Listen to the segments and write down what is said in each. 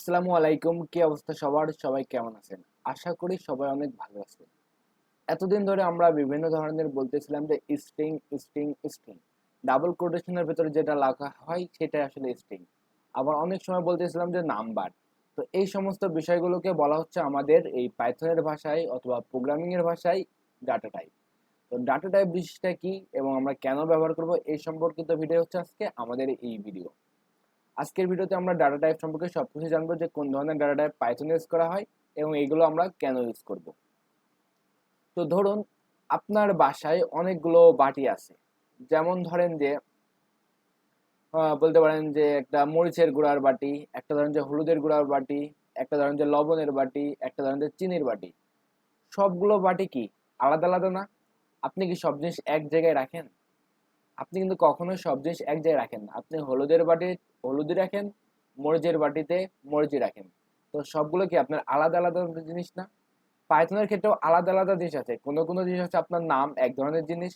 আসসালামু আলাইকুম। কি অবস্থা সবার? সবাই কেমন আছেন? আশা করি সবাই অনেক ভালো আছেন। এতদিন ধরে আমরা বিভিন্ন ধরনের বলতেছিলাম যে স্ট্রিং স্ট্রিং স্ট্রিং, ডাবল কোটেশনের ভেতরে যেটা লেখা হয় সেটাই আসলে স্ট্রিং। আবার অনেক সময় বলতেছিলাম যে নাম্বার। তো এই সমস্ত বিষয়গুলোকে বলা হচ্ছে আমাদের এই পাইথনের ভাষায় অথবা প্রোগ্রামিং এর ভাষায় ডাটা টাইপ। তো ডাটা টাইপ জিনিসটা কি এবং আমরা কেন ব্যবহার করব এই সম্পর্কিত ভিডিও হচ্ছে আজকে আমাদের এই ভিডিও। আজকের ভিডিওতে আমরা ডাটা টাইপ সম্পর্কে সবকিছু জানবো, যে কোন ধরনের ডাটা টাইপ পাইথনে ইউজ করা হয় এবং এগুলো আমরা কেন ইউজ করব। তো ধরুন আপনার বাসায় অনেকগুলো বাটি আছে। যেমন ধরেন যে বলতে পারেন যে একটা মরিচের গুঁড়ার বাটি, একটা ধরেন যে হলুদের গুঁড়ার বাটি, একটা ধরেন যে লবণের বাটি, একটা ধরেন যে চিনির বাটি। সবগুলো বাটি কি আলাদা আলাদা না? আপনি কি সব জিনিস এক জায়গায় রাখেন? আপনি কিন্তু কখনোই সব জিনিস এক জায়গায় রাখেন না। আপনি হলুদের বাটি হলুদই রাখেন, মরিচের বাটিতে মরিচই রাখেন। তো সবগুলো কি আপনার আলাদা আলাদা জিনিস না? পাইথনের ক্ষেত্রেও আলাদা আলাদা জিনিস আছে। কোনো কোনো জিনিস হচ্ছে আপনার নাম এক ধরনের জিনিস,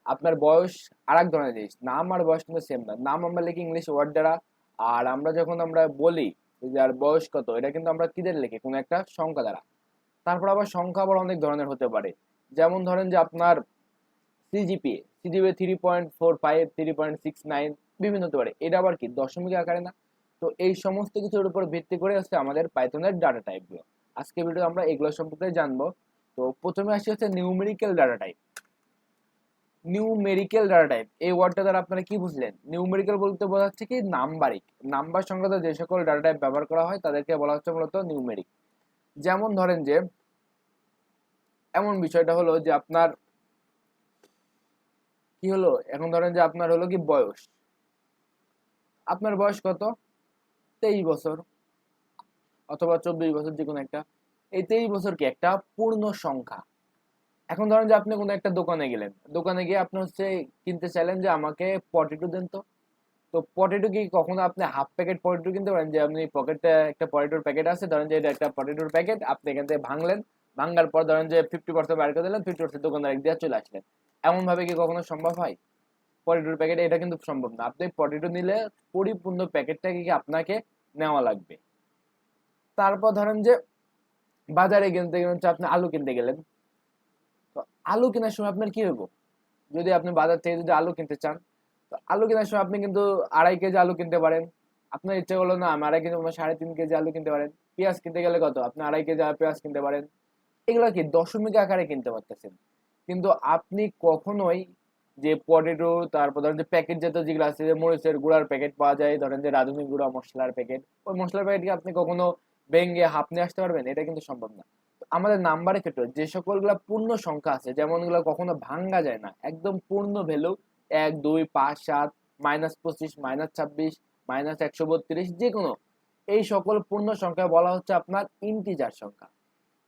আপনার বয়স আর এক ধরনের জিনিস। নাম আর বয়স কিন্তু সেম না। নাম আমরা লিখি ইংলিশ ওয়ার্ড দ্বারা, আর আমরা যখন বলি যে আর বয়স কত, এটা কিন্তু আমরা কি দিয়ে লিখি? কোনো একটা সংখ্যা দ্বারা। তারপর আবার সংখ্যা আবার অনেক ধরনের হতে পারে। যেমন ধরেন যে আপনার সিজিপিএ 3.45, 3.69 বিভিন্ন হতে পারে। এটা আবার কি দশমিক আকারে না? তো এই সমস্ত কিছুর উপর ভিত্তি করে হচ্ছে আমাদের পাইথনের ডাটা টাইপগুলো। আজকে ভিডিও আমরা এগুলো সম্পর্কে জানবো। তো প্রথমে আসি হচ্ছে numerical data type. Numerical data type এই ওয়ার্ডটা দ্বারা আপনারা কি বুঝলেন? নিউমেরিক্যাল বলতে বোঝাচ্ছে কি নাম্বারিক। নাম্বার সংক্রান্ত যে সকল ডাটা টাইপ ব্যবহার করা হয় তাদেরকে বলা হচ্ছে মূলত নিউমেরিক। যেমন ধরেন যে এমন বিষয়টা হলো যে আপনার কি হলো, এখন ধরেন যে আপনার হলো কি বয়স। আপনার বয়স কত? 23 বছর অথবা 24 বছর, যে কোনো একটা। এই 23 বছর কি একটা পূর্ণ সংখ্যা। এখন ধরেন যে আপনি কোনো একটা দোকানে গেলেন, দোকানে গিয়ে আপনি হচ্ছে কিনতে চাইলেন যে আমাকে পটেটো দেন। তো তো পটেটো কি কখনো আপনি হাফ প্যাকেট পটেটো কিনতে পারেন? যে আপনি পকেটে একটা পটেটোর প্যাকেট আছে, ধরেন যে এটা একটা পটেটোর প্যাকেট, আপনি এখান থেকে ভাঙলেন, ভাঙার পর ধরেন যে 50% বাইর করে দিলেন, 50% দোকানদার দিয়ে চলে আসলেন। এমন ভাবে কি কখনো সম্ভব হয়? পটেটোর প্যাকেট এটা কিন্তু সম্ভব না। আপনি পটেটো নিলে পরিপূর্ণ প্যাকেটটাকে কি আপনাকে নেওয়া লাগবে। তারপর ধরেন যে বাজারে কিনতে গেলেন, হচ্ছে আপনি আলু কিনতে গেলেন। তো আলু কেনার সময় আপনার কি হবো? যদি আপনি বাজার থেকে যদি আলু কিনতে চান, তো আলু কেনার সময় আপনি কিন্তু 2.5 কেজি আলু কিনতে পারেন। আপনার ইচ্ছে করলো না আমি 2.5 কেজি, 3.5 কেজি আলু কিনতে পারেন। পেঁয়াজ কিনতে গেলে কত? আপনি 2.5 কেজি পেঁয়াজ কিনতে পারেন। এগুলো কি দশমিক আকারে কিনতে পারতেছেন। কিন্তু আপনি কখনোই যে পটেটো, তারপর ধরেন যে প্যাকেট জাতীয় যেগুলো আছে, যে মরিচের গুঁড়ার প্যাকেট পাওয়া যায়, ধরেন যে রাঁধুনি গুঁড়া মশলার প্যাকেট, ওই মশলার প্যাকেটকে আপনি কখনো ভেঙে হাফ নিয়ে আসতে পারবেন? এটা কিন্তু সম্ভব না। আমাদের নাম্বারের ক্ষেত্রে যে সকলগুলা পূর্ণ সংখ্যা আছে, যেমন গুলো কখনো ভাঙ্গা যায় না, একদম পূর্ণ ভ্যালু, 1, 2, 5, 7, -25, -26, -132, যে কোনো এই সকল পূর্ণ সংখ্যা বলা হচ্ছে আপনার ইন্টিজার সংখ্যা।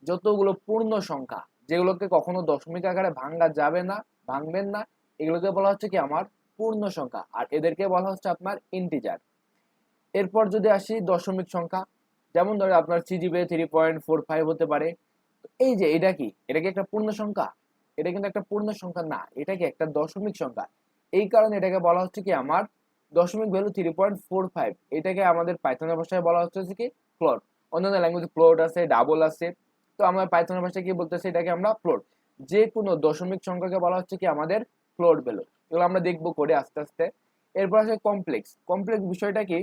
যতগুলো পূর্ণ সংখ্যা যেগুলোকে কখনো দশমিক আকারে ভাঙ্গা যাবে না, ভাঙবেন না, এগুলোকে বলা হচ্ছে কি আমার পূর্ণ সংখ্যা, আর এদেরকে বলা হচ্ছে আপনার ইন্টিজার। এরপর যদি আসি দশমিক সংখ্যা, যেমন ধরে আপনার সিজিপি 3.45 হতে পারে। এই যে এটা কি একটা পূর্ণ সংখ্যা? এটা কিন্তু একটা পূর্ণ সংখ্যা না, এটা কি একটা দশমিক সংখ্যা। এই কারণে এটাকে বলা হচ্ছে কি আমার দশমিক ভ্যালু 3.45। এটাকে আমাদের পাইথনের ভাষায় বলা হচ্ছে কি ফ্লোট। অন্যান্য ল্যাঙ্গুয়েজে ফ্লোট আছে, ডাবল আছে। তো আমরা পাইথনের ভাষায় কি বলতেছি, এটাকে আমরা ফ্লোট। যে কোনো দশমিক সংখ্যাকে বলা হচ্ছে কি আমাদের ফ্লোট ভ্যালু। এগুলো আমরা দেখবো করে আস্তে আস্তে। এরপর আছে কমপ্লেক্স। কমপ্লেক্স বিষয়টা কি?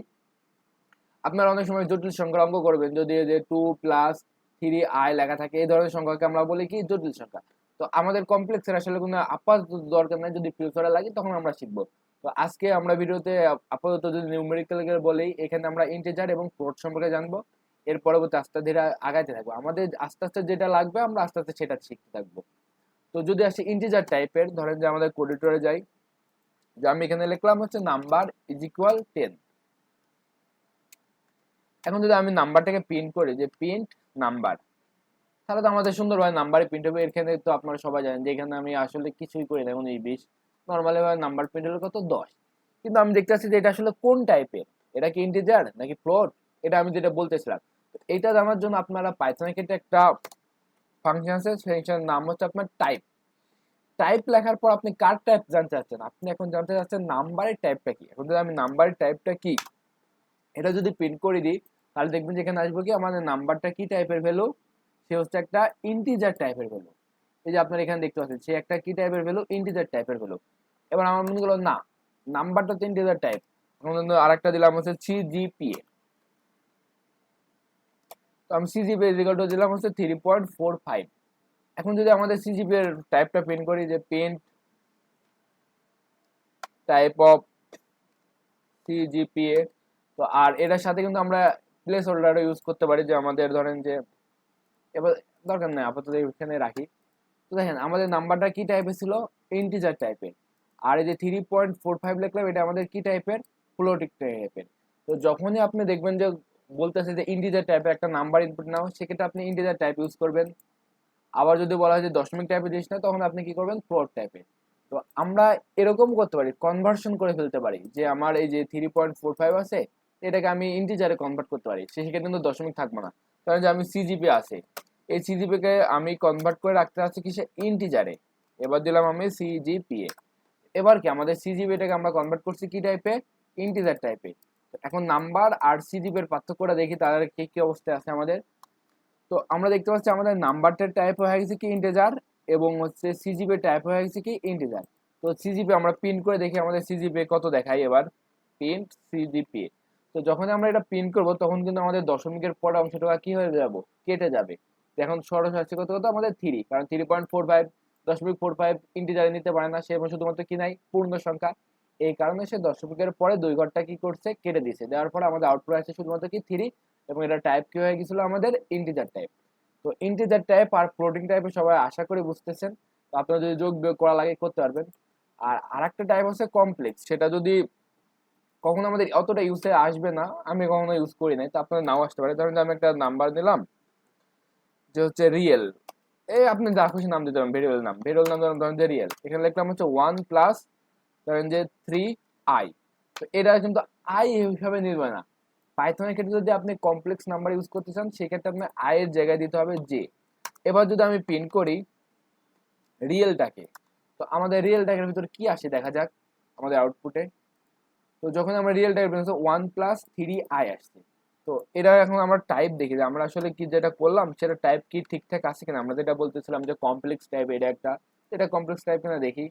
আপনারা অনেক সময় জটিল সংখ্যার অঙ্ক করবেন, যদি যে 2+3i লেখা থাকে, এই ধরনের সংখ্যাকে আমরা বলি কি জটিল সংখ্যা। তো আমাদের কমপ্লেক্সের আসলে কোনো আপাতত দরকার নাই, যদি ফিউচারে লাগে তখন আমরা শিখবো। তো আজকে আমরা ভিডিওতে আপাতত যদি নিউমেরিক্যাল বলি, এখানে আমরা ইন্টিজার এবং ফ্লোট সম্পর্কে জানবো। এর পরবর্তী আস্তে ধীরে আগাইতে থাকবো, আমাদের আস্তে আস্তে যেটা লাগবে আমরা আস্তে আস্তে সেটা শিখতে থাকবো। তো যদি আসি ইন্টিজার টাইপের, ধরেন যে আমাদের কোডিটরে যাই, যে আমি এখানে লিখলাম হচ্ছে নাম্বার ইজ ইকুয়াল 10। এখন যদি আমি নাম্বারটাকে প্রিন্ট করি, যে প্রিন্ট নাম্বার, তাহলে তো আমাদের সুন্দরভাবে নাম্বারই প্রিন্ট হবে। এখানে তো আপনারা সবাই জানেন যে এখানে আমি আসলে কিছুই করি না, এখন এই 20 নর্মালি ভাবে নাম্বার প্রিন্ট হলো কত 10। কিন্তু আমি দেখতেছি যে এটা আসলে কোন টাইপের, এটা কি ইন্টিজার নাকি ফ্লোট, এটা আমি যেটা বলতেছিলাম। এটা জানার জন্য আপনারা পাইথনের ক্ষেত্রে একটা ফাংশন আছে, ফাংশনের নাম হচ্ছে আপনার টাইপ। টাইপ লেখার পর আপনি কার টাইপ জানতে চাচ্ছেন? আপনি এখন জানতে চাচ্ছেন নাম্বারের টাইপটা কি। এখন যদি আমি নাম্বারের টাইপটা কি এটা যদি প্রিন্ট করে দিই, তাহলে দেখবেন যে এখানে আসবে কি আমাদের নাম্বারটা কি টাইপের ভ্যালু, সে হচ্ছে একটা ইন্টিজার টাইপের ভ্যালু। এই যে আপনারা এখানে দেখতে পাচ্ছেন সে একটা কি টাইপের ভ্যালু, ইন্টিজার টাইপের ভ্যালু। এবার আমার মনে হলো না, নাম্বারটা তো ইন্টিজার টাইপ, আরেকটা দিলাম হচ্ছে সিজিপিএ। তো আমি সিজিপিএ ইকুয়াল টু দিলাম হচ্ছে 3.45। এখন যদি আমাদের সিজিপিএ এর টাইপটা প্রিন্ট করি, যে প্রিন্ট টাইপ অফ সিজিপিএ, তো আর এটার সাথে কিন্তু আমরা প্লেস হোল্ডারও ইউজ করতে পারি, যে আমাদের ধরেন যে, এবার দরকার নেই আপাতত এখানে রাখি। তো দেখেন আমাদের নাম্বারটা কি টাইপের ছিল, ইন্টিজার টাইপের। আর এই যে 3.45 লিখলাম, এটা আমাদের কি টাইপের, ফ্লোটিং টাইপের। তো যখনই আপনি দেখবেন যে বলতেছে যে ইন্টিজার টাইপের একটা নাম্বার ইনপুট নাও, সেক্ষেত্রে আপনি ইন্টিজার টাইপ ইউজ করবেন। আবার যদি বলা হয় যে দশমিক টাইপের জিনিস না, তখন আপনি কি করবেন, ফ্লোট টাইপের। তো আমরা এরকম করতে পারি, কনভার্সন করে ফেলতে পারি, যে আমার এই যে 3.45 আছে, এটাকে আমি ইন্টিজারে কনভার্ট করতে পারি, সেক্ষেত্রে কিন্তু দশমিক থাকবে না। কারণ যে আমি সিজিপি আছে, এই সিজিপি কে আমি কনভার্ট করে রাখতে চাচ্ছি কিসে, ইন্টিজারে। এবার দিলাম আমি সিজিপিএ। এবার কি আমাদের সিজিপিএটাকে আমরা কনভার্ট করছি কি টাইপে, ইন্টিজার টাইপে। এখন নাম্বার আর সিজিপি এর পার্থক্যটা দেখি, তার কি কি অবস্থায় আছে আমাদের। তো আমরা দেখতে পাচ্ছি আমাদের নাম্বারটার টাইপ হয়ে গেছে কি ইন্টিজার, এবং হচ্ছে সিজিপি টাইপ হয়ে গেছে কি ইন্টিজার। তো সিজিপি আমরা প্রিন্ট করে দেখি আমাদের সিজিপি কত দেখাই, এবার প্রিন্ট সিজিপি। তো যখন আমরা এটা প্রিন্ট করব, তখন কিন্তু আমাদের দশমিকের পরে অংশটা কি হয়ে যাব, কেটে যাবে। এখন সরাসরি কত কত আমাদের 3, কারণ 3.45 .45 ইন্টিজারে নিতে পারে না, সে শুধুমাত্র কি নাই, পূর্ণ সংখ্যা। এই কারণে সে দশমিকের পরে 2 ঘরটা কি করছে, কেটে দিয়েছে। দেওয়ার পরে আমাদের আউটপুট আছে শুধুমাত্র কি 3, এবং এটা টাইপ কি হয়ে গেছিল আমাদের, ইন্টিজার টাইপ। তো ইন্টিজার টাইপ আর ফ্লোটিং টাইপে সবাই আশা করি বুঝতেছেন। তো আপনারা যদি যোগ বিয়োগ করা লাগে করতে পারবেন। আর আরেকটা টাইপ হচ্ছে কমপ্লেক্স, সেটা যদি কখনো আমাদের অতটা ইউজে আসবে না, আমি কখনো ইউজ করি নাই, তো আপনাদের নাও আসতে পারে। ধরেন যে আমি একটা নাম্বার দিলাম যে হচ্ছে রিয়েল, এই আপনি যা খুশি নাম দিতে পারেন, ভেরিয়েবল নাম, ভেরিয়েবল নাম ধরেন যে রিয়েল। এখানে লিখলাম হচ্ছে 1 প্লাস ধরেন যে 3i। তো এটা কিন্তু আই হিসাবে নিবে না। পাইথনের ক্ষেত্রে যদি আপনি কমপ্লেক্স নাম্বার ইউজ করতে চান, সেক্ষেত্রে আপনার আই এর জায়গায় দিতে হবে জে। এবার যদি আমি প্রিন্ট করি রিয়েলটাকে, তো আমাদের রিয়েলটাকের ভিতরে কি আসে দেখা যাক আমাদের আউটপুটে। তো যখন আমরা রিয়েলটাকে প্রিন্ট করছি 1 প্লাস 3i আসছে। তো এটা এখন আমরা টাইপ দেখি যে আমরা আসলে কি যেটা করলাম সেটা টাইপ কি ঠিকঠাক আছে কিনা। আমরা যেটা বলতেছিলাম যে কমপ্লেক্স টাইপ, এটা একটা, এটা কমপ্লেক্স টাইপ কিনা দেখি।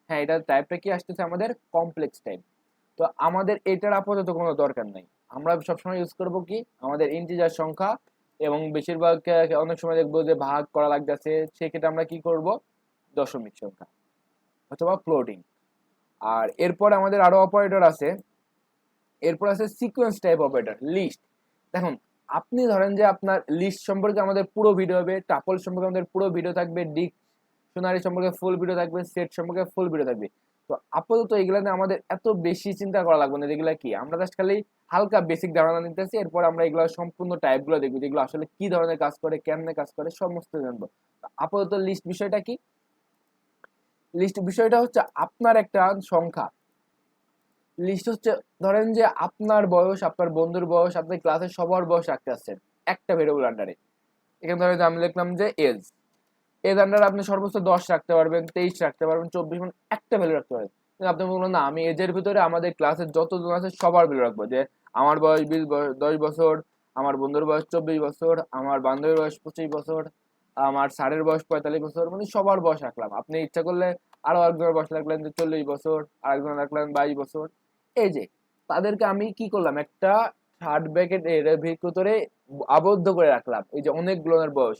হ্যাঁ, এটা টাইপটা কি আসতেছে আমাদের, কমপ্লেক্স টাইপ। তো আমাদের এটার আপাতত কোনো দরকার নাই। আমরা সবসময় ইউজ করব কি, আমাদের ইন্টিজার সংখ্যা, এবং বেশিরভাগ অনেক সময় দেখবো যে ভাগ করা লাগতেছে, সেক্ষেত্রে আমরা কি করব, দশমিক সংখ্যা অথবা ফ্লোটিং। আর এরপর আমাদের আরো অপারেটর আছে। এরপর আছে সিকোয়েন্স টাইপ অপারেটর, লিস্ট। দেখুন, আপনি ধরেন যে আপনার লিস্ট সম্পর্কে আমাদের পুরো ভিডিও হবে, টাপল সম্পর্কে আমাদের পুরো ভিডিও থাকবে, ডিকশনারি সম্পর্কে ফুল ভিডিও থাকবে, সেট সম্পর্কে ফুল ভিডিও থাকবে। তো আপাতত এগুলা নিয়ে আমাদের এত বেশি চিন্তা করা লাগবে না, যেগুলা কি আমরা জাস্ট খালি হালকা বেসিক ধারণা নিতেছি। এরপর আমরা এগুলো সম্পূর্ণ টাইপগুলো দেখবো, যেগুলো আসলে কি ধরনের কাজ করে, কেমনে কাজ করে, সমস্ত জানবো। আপাতত লিস্ট বিষয়টা কি, লিস্ট বিষয়টা হচ্ছে আপনার একটা সংখ্যা। লিস্ট হচ্ছে ধরেন যে আপনার বয়স, আপনার বন্ধুর বয়স, আপনার ক্লাসের সবার বয়স রাখতে আসছেন একটা ভেরিয়েবল আন্ডারে। এখানে ধরেন যে আমি লিখলাম যে এজ, এজ আন্ডারে আপনি সর্বোচ্চ 10 রাখতে পারবেন, 23 রাখতে পারবেন, 24, মানে একটা ভ্যালু রাখতে পারবেন। কিন্তু আপনি বললেন না, আমি এজের ভিতরে আমাদের ক্লাসের যতজন আছে সবার ভ্যালু রাখবো, যে আমার বয়স 10 বছর, আমার বন্ধুর বয়স 24 বছর, আমার বান্ধবীর বয়স 25 বছর, আমার স্যারের বয়স 45 বছর, মানে সবার বয়স রাখলাম। আপনি ইচ্ছা করলে আরো একজনের বয়স রাখলেন যে 40 বছর, আর একজন রাখলেন 22 বছর। এই যে তাদেরকে আমি কি করলাম, একটা থার্ড ব্র্যাকেট এর ভিতরে আবদ্ধ করে রাখলাম, এই যে অনেকগুলোর বয়স।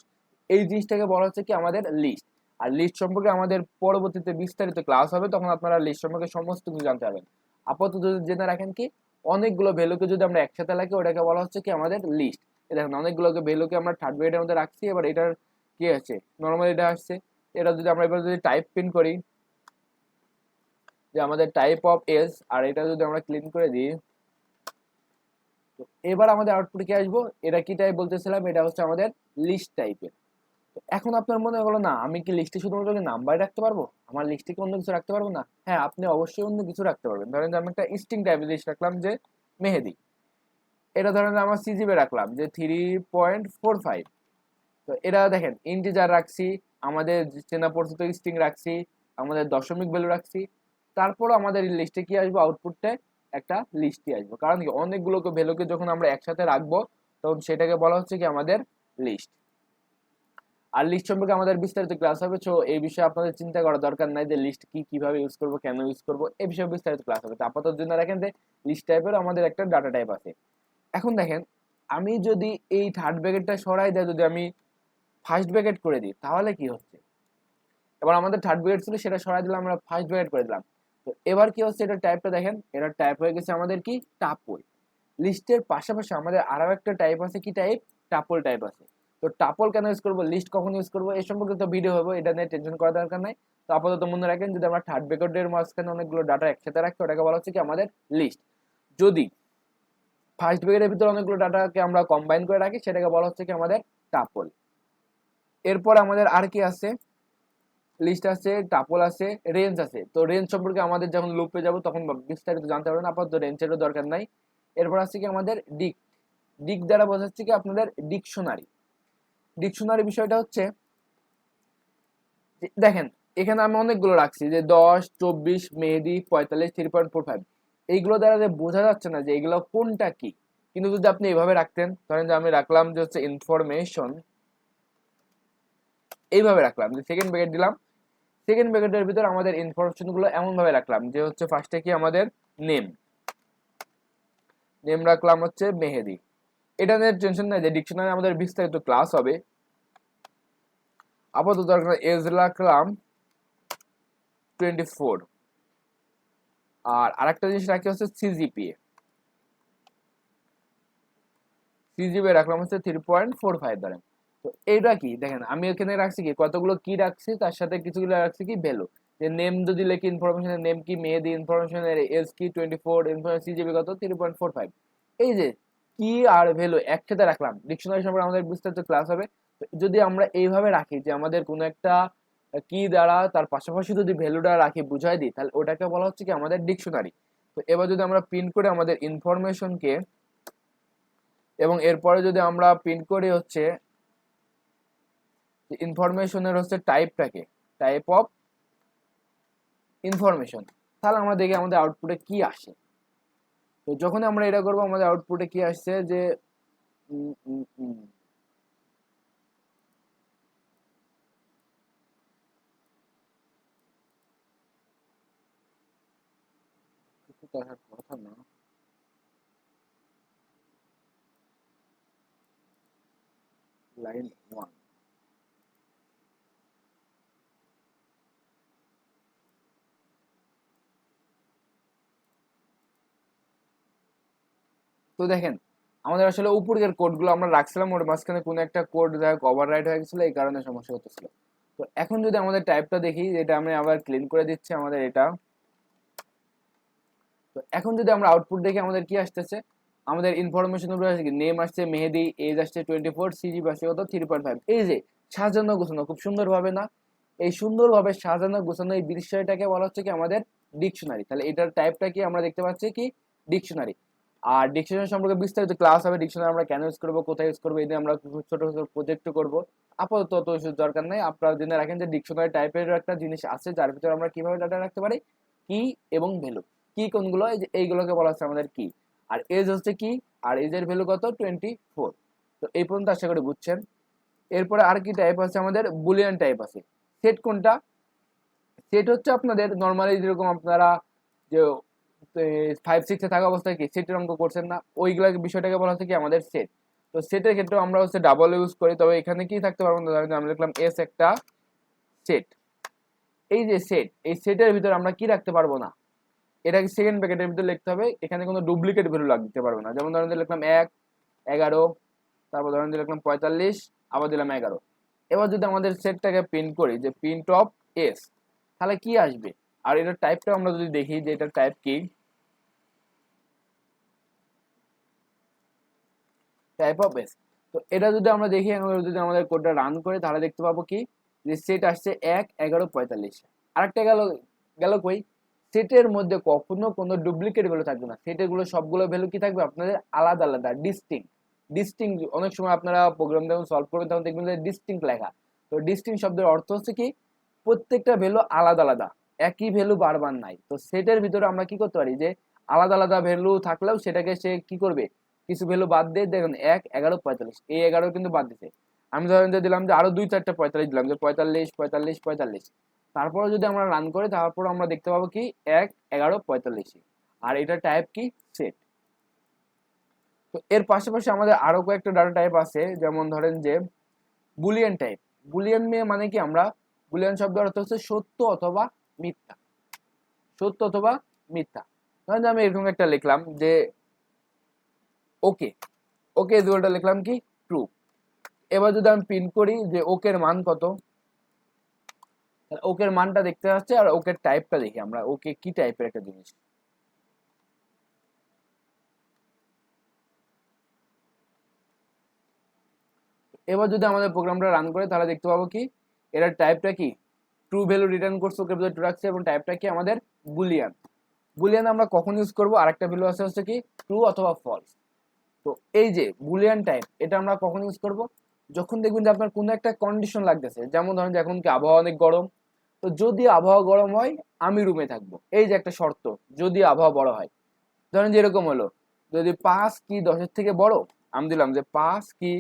এই জিনিসটাকে বলা হচ্ছে কি আমাদের লিস্ট। আর লিস্ট সম্পর্কে আমাদের পরবর্তীতে বিস্তারিত ক্লাস হবে, তখন আপনারা লিস্ট সম্পর্কে সমস্ত কিছু জানতে পারবেন। আপাতত যদি জেনে রাখেন কি, অনেকগুলো ভ্যালুকে যদি আমরা একসাথে রাখি, ওটাকে বলা হচ্ছে কি আমাদের লিস্ট। দেখেন অনেকগুলোকে ভ্যালুকে আমরা থার্ড ব্র্যাকেটের মধ্যে রাখছি। এবার এটার কি আছে, নর্মালি এটা আসছে। এটা যদি আমরা এবার যদি টাইপ প্রিন্ট করি যে আমাদের টাইপ অফ এজ, আর এটা যদি আমরা ক্লিন করে দিই, তো এবার আমাদের আউটপুটে কি আসবো, এটা কি টাইপ বলতেছিলাম, এটা হচ্ছে আমাদের লিস্ট টাইপের। তো এখন আপনার মনে হলো না, আমি কি লিস্টে শুধুমাত্র নাম্বার রাখতে পারবো, আমার লিস্টে কি অন্য কিছু রাখতে পারবো না? হ্যাঁ, আপনি অবশ্যই অন্য কিছু রাখতে পারবেন। ধরেন যে আমি একটা স্ট্রিং টাইপের লিস্ট রাখলাম যে মেহেদি। এটা ধরেন যে আমার সিজিপি রাখলাম যে 3.45। তো এটা দেখেন ইন্টিজার রাখছি, আমাদের চেনা পরিচিত স্ট্রিং রাখছি, আমাদের দশমিক ভ্যালু রাখছি। তারপর আমাদের লিস্টে কি আসবো, আউটপুটে একটা লিস্টই আসবো। কারণ কি, অনেকগুলোকে ভ্যালুকে যখন আমরা একসাথে রাখবো, তখন সেটাকে বলা হচ্ছে কি আমাদের লিস্ট। আর লিস্ট সম্পর্কে আমাদের বিস্তারিত ক্লাস হবে, তো এই বিষয়ে আপনাদের চিন্তা করার দরকার নাই যে লিস্ট কি, কিভাবে ইউজ করব, কেন ইউজ করব, এই বিষয়ে বিস্তারিত ক্লাস হবে। তো আপাতত জন্য রাখেন যে লিস্ট টাইপের আমাদের একটা ডাটা টাইপ আছে। এখন দেখেন আমি যদি এই থার্ড ব্র্যাকেটটা সরাই দেয়, যদি আমি ফার্স্ট ব্র্যাকেট করে দিই তাহলে কি হচ্ছে, এবার আমাদের থার্ড ব্র্যাকেট ছিল সেটা সরাই দিলাম, আমরা ফার্স্ট ব্র্যাকেট করে দিলাম। তো এবার কি হচ্ছে, এটা টাইপটা দেখেন, এটা টাইপ হয়ে গেছে আমাদের কি টাপল। লিস্টের পাশাপাশি আমাদের আরো একটা টাইপ আছে, কি টাইপ, টাপল টাইপ আছে। তো টাপল কেন ইউজ করবো, লিস্ট কখন ইউজ করবো, এই সম্পর্কে তো ভিডিও হবে, এটা নিয়ে টেনশন করার দরকার নাই। তো আপাতত মনে রাখেন, যদি আমরা থার্ড ব্র্যাকেটের মাঝখানে অনেকগুলো ডাটা একসাথে রাখি ওটাকে বলা হচ্ছে কি আমাদের লিস্ট। যদি ফার্স্ট ব্র্যাকেটের ভিতরে অনেকগুলো ডাটাকে আমরা কম্বাইন করে রাখি সেটাকে বলা হচ্ছে কি আমাদের টাপল। এরপর আমাদের আর কি আছে, লিস্ট আছে, টাপল আছে, রেঞ্জ আছে। তো রেঞ্জ সম্পর্কে আমাদের যখন লুপে যাব তখন বিস্তারিত জানতে পারবেন, আপাতত রেঞ্জেরও দরকার নাই। এরপর আছে কি আমাদের ডিক। ডিক দ্বারা বোঝাচ্ছে কি আপনাদের ডিকশনারি। ডিকশনারি বিষয়টা হচ্ছে দেখেন এখানে আমি অনেকগুলো রাখছি, যে 10, 24, মেহেদি, 45, 3.45, এইগুলো দ্বারা যে বোঝা যাচ্ছে না যে এগুলো কোনটা কি। কিন্তু যদি আপনি এইভাবে রাখতেন, ধরেন যে আমি রাখলাম যে হচ্ছে ইনফরমেশন, এইভাবে রাখলাম যে সেকেন্ড ব্র্যাকেট দিলাম, সেকেন্ড ব্র্যাকেটের ভিতর আমাদের ইনফরমেশন গুলো এমন ভাবে রাখলাম যে হচ্ছে ফার্স্টে কি আমাদের নেম, নেম রাখলাম হচ্ছে মেহেদি। এটা নিয়ে টেনশন নাই যে ডিকশনারি আমাদের বিস্তারিত ক্লাস হবে, আপাতত দরকার এজ রাখলাম 24। আর আরেকটা জিনিস রাখি হচ্ছে সিজিপিএ, সিজিপিএ রাখলাম হচ্ছে 3.45 ধরেন। তো এইটা কি দেখেন, আমি এখানে রাখছি কি কতগুলো কি রাখছি, তার সাথে কিছুগুলো রাখছি কি ভ্যালু। যে নেম যদি লিখি, ইনফরমেশনের নেম কি মেহেদি, ইনফরমেশনের এজ কি 24, ইনফরমেশন সিজিপি কত 3.45। এই যে কি আর ভ্যালু একসাথে রাখলাম। ডিকশনারি সম্পর্কে আমাদের বিস্তারিত ক্লাস হবে। যদি আমরা এইভাবে রাখি যে আমাদের কোনো একটা কি দ্বারা তার পাশাপাশি যদি ভ্যালুটা রাখি বুঝাই দিই, তাহলে ওটাকে বলা হচ্ছে কি আমাদের ডিকশনারি। তো এবার যদি আমরা প্রিন্ট করে আমাদের ইনফরমেশনকে, এবং এরপরে যদি আমরা প্রিন্ট করি হচ্ছে ইনফরমেশনের হচ্ছে টাইপটাকে, টাইপ অফ ইনফরমেশন, তাহলে আমরা দেখি আমাদের আউটপুটে কি আসে। তো যখন আমরা এটা করবো আমাদের আউটপুটে কি আসছে, যে কথা না, লাইন 1। তো দেখেন আমাদের আসলে উপরের কোডগুলো আমরা রাখছিলাম, ওর মাঝখানে কোনো একটা কোড ওভাররাইট হয়ে গেছিল, এই কারণে সমস্যা হতেছিল। তো এখন যদি আমাদের টাইপটা দেখি, যেটা আমি আবার ক্লিন করে দিচ্ছি আমাদের এটা। তো এখন যদি আমরা আউটপুট দেখি আমাদের কি আসতেছে, আমাদের ইনফরমেশন উপরে আসছে কি নেম আসছে মেহেদি, এজ আসছে 24, সিজিপি আসছে কত 3.5। এই যে সাজানো গোছানো খুব সুন্দরভাবে না, এই সুন্দরভাবে সাজানো গোছানো এই বিষয়টাকে বলা হচ্ছে কি আমাদের ডিকশনারি। তাহলে এটার টাইপটা কি আমরা দেখতে পাচ্ছি কি ডিকশনারি। আর ডিকশনারি সম্পর্কে বিস্তারিত ক্লাস হবে, ডিকশনারি আমরা কেন ইউজ করবো, কোথায় ইউজ করবো, এই নিয়ে আমরা ছোট ছোট প্রজেক্ট করবো। আপাতত অত দরকার নাই, আপনারা জেনে রাখেন যে ডিকশনারি টাইপের একটা জিনিস আছে যার ভিতরে আমরা কিভাবে ডাটা রাখতে পারি, কি এবং ভ্যালু। কি কোনগুলো, এই যে এইগুলোকে বলা হচ্ছে আমাদের কি। আর এজ হচ্ছে কি, আর এজের ভ্যালু কত 24। তো এই পর্যন্ত আশা করি বুঝছেন। এরপরে আর কি টাইপ আছে, আমাদের বুলিয়ান টাইপ আছে। সেট কোনটা, সেট হচ্ছে আপনাদের নর্মালি যেরকম আপনারা যে 5, 6-এ থাকা অবস্থায় কি সেটের অঙ্ক করছেন না, ওইগুলা বিষয়টাকে বলা হচ্ছে কি আমাদের সেট। তো সেটের ক্ষেত্রে আমরা হচ্ছে ডাবল ইউজ করি, তবে এখানে কি থাকতে পারবো না, আমি লিখলাম এস একটা সেট। এই যে সেট, এই সেটের ভিতরে আমরা কি রাখতে পারবো না, এটাকে সেকেন্ড ব্র্যাকেটের ভিতরে লিখতে হবে, এখানে কোনো ডুপ্লিকেট ভ্যালু দিতে পারবে না। যেমন ধরেন লিখলাম 1, 11, তারপর ধরেন লিখলাম 45, আবার দিলাম 11। এবার যদি আমাদের সেটটাকে প্রিন্ট করি যে প্রিন্ট অফ এস, তাহলে কি আসবে। আর এটার টাইপটা আমরা যদি দেখি যে এটার টাইপ কি, টাইপ অফ এস। তো এটা যদি আমরা দেখি, যদি আমাদের কোডটা রান করে তাহলে দেখতে পাবো কি যে সেট আসছে 1, 11, 45। আরেকটা গেল, কই, সেটের মধ্যে কখনো কোনো ডুপ্লিকেট ভ্যালু থাকবে না, সেটের গুলো সবগুলো ভ্যালু কি থাকবে আপনাদের আলাদা আলাদা, ডিস্টিংক্ট। ডিস্টিংক্ট অনেক সময় আপনারা প্রোগ্রাম যখন সলভ করবেন তখন দেখবেন যে ডিস্টিংক্ট লেখা। তো ডিস্টিংক্ট শব্দের অর্থ হচ্ছে কি প্রত্যেকটা ভ্যালু আলাদা আলাদা, একই ভ্যালু বারবার নাই। তো সেটের ভিতরে আমরা কি করতে পারি যে আলাদা আলাদা ভ্যালু থাকলেও সেটাকে সে কি করবে, কিছু ভ্যালু বাদ দিয়ে দেখুন 1, 11, 45, এই 11 কিন্তু বাদ দিছে। আমি ধরেন যে দিলাম যে আরো 2-4টা 45 দিলাম, যে 45, 45, 45। তারপরে যদি আমরা রান করি তারপর আমরা দেখতে পাবো কি 1, 11, 45, আর এটা টাইপ কি সেট। তো এর পাশাপাশি আমাদের আরো কয়েকটা ডাটা টাইপ আছে, যেমন ধরেন যে বুলিয়ান টাইপ। বুলিয়ান মানে কি, আমরা বুলিয়ান শব্দের অর্থ হচ্ছে সত্য অথবা মিথ্যা, সত্য অথবা মিথ্যা। ধরেন যে আমি এরকম একটা লিখলাম যে ওকে, ওকে দুটোটা লিখলাম কি ট্রু। এবার যদি আমি প্রিন্ট করি যে ওকের মান কত, ওকের মানটা দেখতে পাচ্ছি, আর ওকের টাইপটা দেখি আমরা, ওকে কি টাইপের একটা জিনিস। এবার যদি আমাদের প্রোগ্রামটা রান করে তাহলে দেখতে পাবো কি এটার টাইপটা কি ট্রু ভ্যালু রিটার্ন করছে, ওকে ভিতরে ট্রু রাখছে, এবং টাইপটা কি আমাদের বুলিয়ান। বুলিয়ান আমরা কখন ইউজ করবো, আরেকটা ভ্যালু আছে হচ্ছে কি ট্রু অথবা ফলস। তো এই যে বুলিয়ান টাইপ, এটা আমরা কখন ইউজ করব, যখন দেখবেন যে আপনার কোনো একটা কন্ডিশন লাগতেছে। যেমন ধরেন যে এখন কি আবহাওয়া অনেক গরম, তো যদি আবহাওয়া গরম হয় আমি রুমে থাকবো, এই যে একটা শর্ত, যদি আবহাওয়া বড় হয়। ধরেন যে এরকম হলো, যদি 5 কি 10-এর থেকে বড়, আমি দিলাম যে 5 কি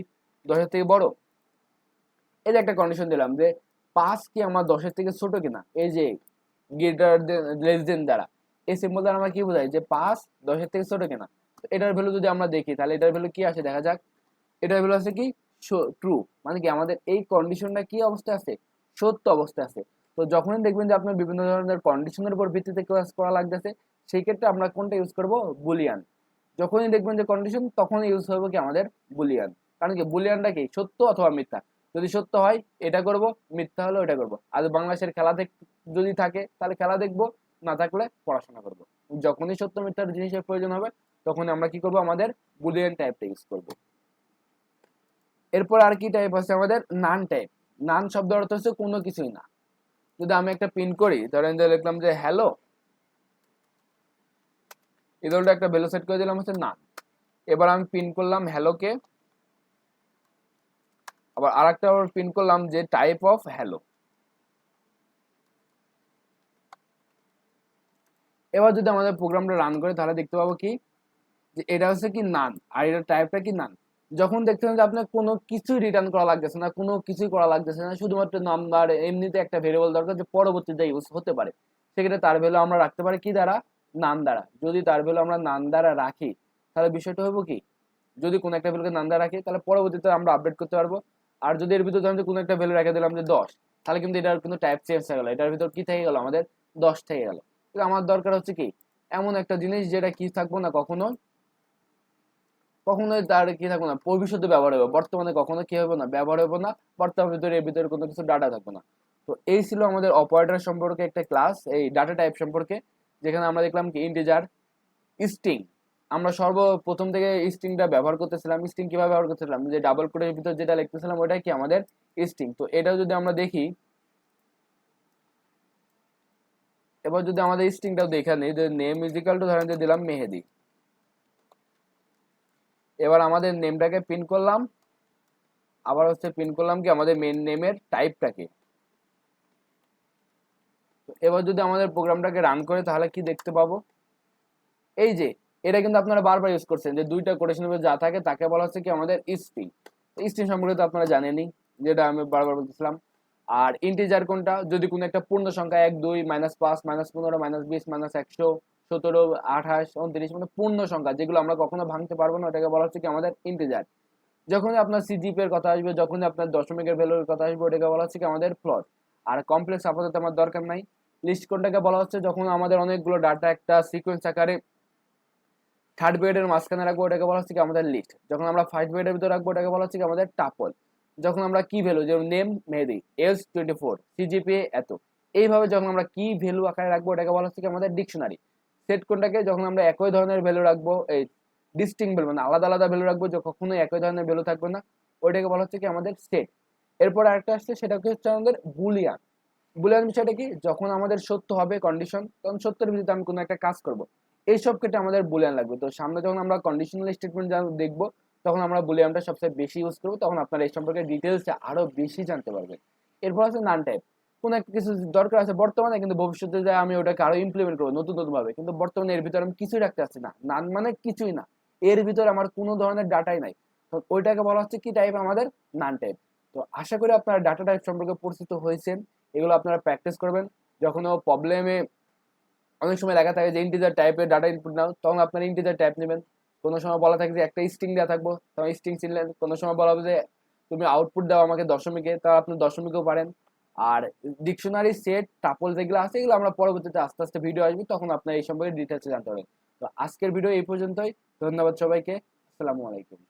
10-এর থেকে বড়, এই যে একটা কন্ডিশন দিলাম যে 5 কি আমার 10-এর থেকে ছোট কিনা, এই যে গ্রেটার দেন লেস দেন দ্বারা, এই সিম্বল দ্বারা আমরা কি বোঝাই যে 5 10-এর থেকে ছোট কিনা। এটার ভ্যালু যদি আমরা দেখি তাহলে এটার ভ্যালু কি আসে দেখা যাক। এটার ভ্যালু আছে কি ট্রু, মানে কি আমাদের এই কন্ডিশনটা কি অবস্থায় আছে, সত্য অবস্থায় আছে। তো যখনই দেখবেন যে আপনার বিভিন্ন ধরনের কন্ডিশনের উপর ভিত্তিতে কাজ করা লাগতেছে, সেই ক্ষেত্রে আমরা কোনটা ইউজ করব, বুলিয়ান। যখনই দেখবেন যে কন্ডিশন, তখনই ইউজ হবে কি আমাদের বুলিয়ান। কারণ কি বুলিয়ানটা কি সত্য অথবা মিথ্যা, যদি সত্য হয় এটা করব, মিথ্যা হলো এটা করব। আর বাংলাদেশের খেলা যদি থাকে তাহলে খেলা দেখবো, না থাকলে পড়াশোনা করব। যখনই সত্য মিথ্যার জিনিসের প্রয়োজন হবে তখন আমরা কি করব, আমাদের বুলিয়ান টাইপটা ইউজ করব। এরপর আর কি টাইপ আছে আমাদের, নান টাইপ। নান শব্দ অর্থ হচ্ছে কোনো কিছুই না। যদি আমি একটা প্রিন্ট করি, ধরেন যে লিখলাম যে হ্যালো, এগুলোটা একটা ভ্যালু সেট করে দিলাম হচ্ছে নান। এবার আমি প্রিন্ট করলাম হ্যালোকে, আবার আরেকটা প্রিন্ট করলাম যে টাইপ অফ হ্যালো। এবার যদি আমাদের প্রোগ্রামটা রান করে তাহলে দেখতে পাবো কি যে এটা হচ্ছে কি নান, আর এটার টাইপটা কি নান। যখন দেখতে যে আপনার কোনো কিছুই রিটার্ন করা লাগতেছে না, কোনো কিছুই করা লাগতেছে না, শুধুমাত্র নাম্বার, এমনিতে একটা ভেরিয়েবল দরকার যে পরবর্তীতে ইউজ হতে পারে, সেক্ষেত্রে তার ভ্যালু আমরা রাখতে পারি কি দ্বারা, নান দ্বারা। যদি তার ভ্যালু আমরা নান দ্বারা রাখি তাহলে বিষয়টা হবো কি, যদি কোনো একটা ভ্যালুকে নান দ্বারা রাখি তাহলে পরবর্তীতে আমরা আপডেট করতে পারবো। আর যদি এর ভিতর ধরেন যে কোনো একটা ভ্যালু রেখে দিলাম যে 10, তাহলে কিন্তু এটার কিন্তু টাইপ চেঞ্জ হয়ে গেল, এটার ভিতর কি থেকে গেল আমাদের 10 থেকে গেল। আমার দরকার হচ্ছে কি এমন একটা জিনিস যেটা কি থাকবো না, কখনো কখনোই তার কি থাকবো না ভবিষ্যতে ব্যবহার হবে, বর্তমানে কখনো কি হবে না, ব্যবহার হবে না, বর্তমানের ভিতরে এর ভিতরে কোনো কিছু ডাটা থাকবে না। তো এই ছিল আমাদের অপারেটর সম্পর্কে একটা ক্লাস, এই ডাটা টাইপ সম্পর্কে, যেখানে আমরা দেখলাম কি ইন্টিজার, স্ট্রিং। আমরা সর্বপ্রথম থেকে স্ট্রিংটা ব্যবহার করতেছিলাম। স্ট্রিং কিভাবে ব্যবহার করতেছিলাম, যে ডাবল কোডের ভিতর যেটা লিখতেছিলাম ওটাই কি আমাদের স্ট্রিং। তো এটা যদি আমরা দেখি, এবার যদি আমাদের স্ট্রিংটাও দেখে নিই, যে নেম ইজ ইকাল টু ধরেন যে দিলাম মেহেদি। এবার আমাদের নেমটাকে প্রিন্ট করলাম, আবার হচ্ছে প্রিন্ট করলাম কি আমাদের মেন নেমের টাইপটাকে। এবার যদি আমাদের প্রোগ্রামটাকে রান করে তাহলে কি দেখতে পাবো, এই যে এটা কিন্তু আপনারা বারবার ইউজ করছেন, যে দুইটা কোটেশন যা থাকে তাকে বলা হচ্ছে কি আমাদের স্ট্রিং। স্ট্রিং সম্পর্কে তো আপনারা জানেনই, যেটা আমি বারবার বলতেছিলাম। আর ইন্টিজার কোনটা, যদি কোনো একটা পূর্ণ সংখ্যা 1, 2, -5, -15, -20, -100, 17, 28, 29, মানে পূর্ণ সংখ্যা যেগুলো আমরা কখনো ভাঙতে পারবো না, ওটাকে বলা হচ্ছে কি আমাদের ইন্টিজার। যখনই আপনার সিজিপি এর কথা আসবে, যখনই আপনার দশমিকের ভ্যালুর কথা আসবে, ওটাকে বলা হচ্ছে কি আমাদের ফ্লোট। আর কমপ্লেক্স আপাতত আমার দরকার নাই। লিস্ট কোনটাকে বলা হচ্ছে, যখন আমাদের অনেকগুলো ডাটা একটা সিকোয়েন্স আকারে থার্ড ব্রেডের মাঝখানে রাখবো, ওটাকে বলা হচ্ছে কি আমাদের লিস্ট। যখন আমরা ফার্স্ট ব্রেডের ভিতরে রাখবো, ওটাকে বলা হচ্ছে কি আমাদের টাপল। যখন আমরা কি ভ্যালু, যেমন নেম মেহেদি, এজ 24, সিজিপিএ এত, এইভাবে যখন আমরা কি ভ্যালু আকারে রাখবো, ওটাকে বলা হচ্ছে কি আমাদের ডিকশনারি। সেট কোনটাকে, যখন আমরা একই ধরনের ভ্যালু রাখবো, এই ডিস্টিং ভ্যালু মানে আলাদা আলাদা ভ্যালু রাখবো, যে কখনোই একই ধরনের ভ্যালু থাকবে না, ওইটাকে বলা হচ্ছে কি আমাদের সেট। এরপর আরেকটা আসছে, সেটা হচ্ছে আমাদের বুলিয়ান। বুলিয়ান বিষয়টা কি, যখন আমাদের সত্য হবে কন্ডিশন, তখন সত্যের ভিত্তিতে আমি কোনো একটা কাজ করব, এইসব ক্ষেত্রে আমাদের বুলিয়ান লাগবে। তো সামনে যখন আমরা কন্ডিশনাল স্টেটমেন্ট দেখবো, তখন আমরা বুলিয়ানটা সবচেয়ে বেশি ইউজ করবো, তখন আপনারা এই সম্পর্কে ডিটেলসে আরো বেশি জানতে পারবেন। এরপর আছে নান টাইপ। কোনো একটা কিছু দরকার আছে বর্তমানে, কিন্তু ভবিষ্যতে যায় আমি ওটাকে আরো ইমপ্লিমেন্ট করবো নতুন নতুন ভাবে, কিন্তু বর্তমানে এর ভিতরে আমি কিছুই রাখতে পারছি না, নান মানে কিছুই না, এর ভিতরে আমার কোনো ধরনের ডাটাই নাই, তো ওইটাকে বলা হচ্ছে কি টাইপ, আমাদের নান টাইপ। তো আশা করি আপনারা ডাটা টাইপ সম্পর্কে পরিচিত হয়েছেন। এগুলো আপনারা প্র্যাকটিস করবেন। যখন প্রবলেমে অনেক সময় লেখা থাকে যে ইন্টিজার টাইপের ডাটা ইনপুট নাও, তখন আপনারা ইন্টিজার টাইপ নেবেন। কোনো সময় বলা থাকে যে একটা স্ট্রিং দেওয়া থাকবো, তখন স্ট্রিং চিনলেন। কোনো সময় বলা হবে যে তুমি আউটপুট দাও আমাকে দশমিকে, তা আপনি দশমিকেও পারেন। আর ডিকশনারি সেট টাপল যেগুলো আছে, এগুলো আমরা পরবর্তীতে আস্তে আস্তে ভিডিও আসবে, তখন আপনার এই সম্পর্কে ডিটেলসে জানতে পারবেন। তো আজকের ভিডিও এই পর্যন্তই। ধন্যবাদ সবাইকে। আসসালামু আলাইকুম।